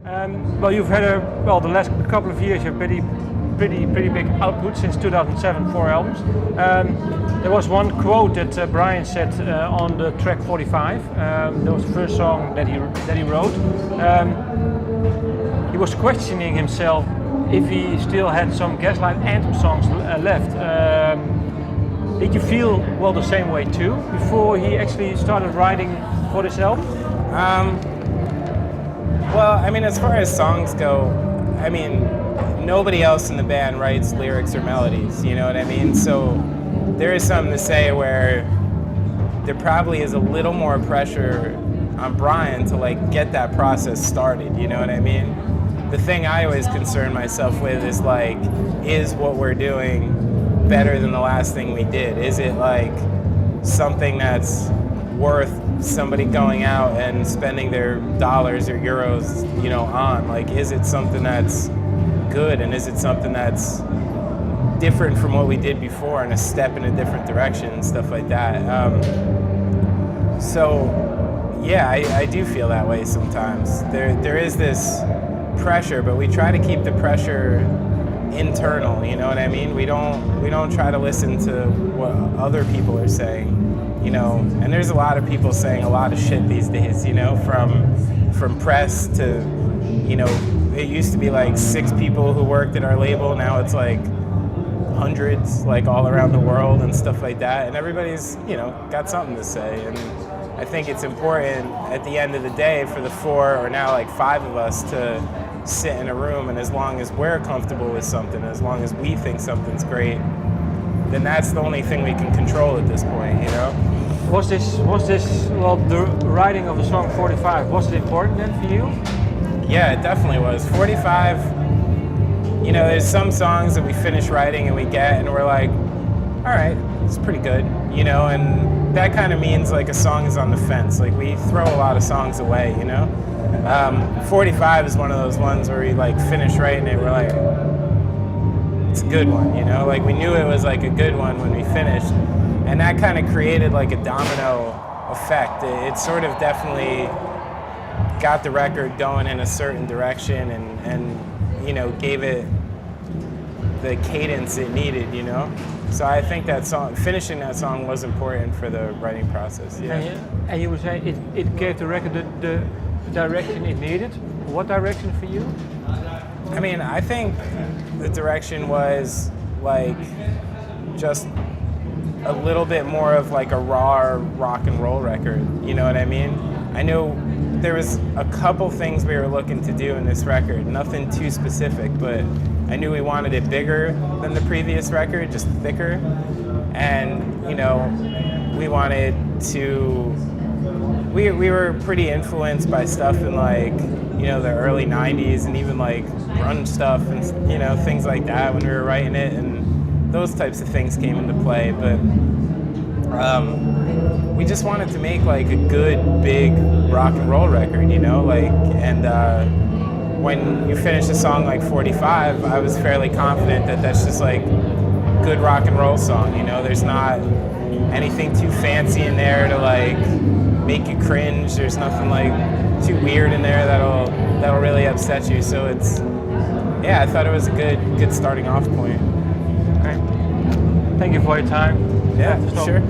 Well, you've had the last couple of years you've pretty big output since 2007, 4 albums. There was one quote that Brian said on the track 45. That was the first song that he wrote. He was questioning himself if he still had some Gaslight Anthem songs left. Did you feel the same way too before he actually started writing for this album? Well, I mean, as far as songs go, I mean, nobody else in the band writes lyrics or melodies, you know what I mean? So there is something to say where there probably is a little more pressure on Brian to like get that process started, you know what I mean? The thing I always concern myself with is like, is what we're doing better than the last thing we did? Is it like something that's worth somebody going out and spending their dollars or euros, you know, on? Like, is it something that's good, and is it something that's different from what we did before and a step in a different direction and stuff like that? So yeah, I do feel that way sometimes. There is this pressure, but we try to keep the pressure internal, you know what I mean? We don't try to listen to what other people are saying, you know. And there's a lot of people saying a lot of shit these days, you know, from press to, you know, it used to be like 6 people who worked at our label, now it's like hundreds, like all around the world and stuff like that, and everybody's, you know, got something to say. And I think it's important at the end of the day for the 4 or now like 5 of us to sit in a room, and as long as we're comfortable with something, as long as we think something's great, then that's the only thing we can control at this point, you know? Was this the writing of the song 45, was it important then for you? Yeah, it definitely was. 45, you know, there's some songs that we finish writing and we get and we're like, all right, it's pretty good, you know, and that kind of means like a song is on the fence. Like we throw a lot of songs away, you know? 45 is one of those ones where we like finish writing it, we're like, it's a good one, you know? Like we knew it was like a good one when we finished, and that kind of created like a domino effect. It sort of definitely got the record going in a certain direction and you know, gave it the cadence it needed, you know? So I think that song, finishing that song was important for the writing process, yeah. And you would say it gave the record the direction it needed? What direction for you? I mean, I think the direction was like just a little bit more of like a raw rock and roll record, you know what I mean? I knew there was a couple things we were looking to do in this record, nothing too specific, but I knew we wanted it bigger than the previous record, just thicker, and you know, we wanted to, we were pretty influenced by stuff in like, you know, the early 90s and even like grunge stuff and, you know, things like that when we were writing it, and those types of things came into play, but we just wanted to make like a good big rock and roll record, you know, like, and when you finish a song like 45, I was fairly confident that that's just like good rock and roll song, you know, there's not anything too fancy in there to like make you cringe, there's nothing like too weird in there that'll really upset you, so it's, yeah, I thought it was a good starting off point. Okay. Thank you for your time. Yeah, sure.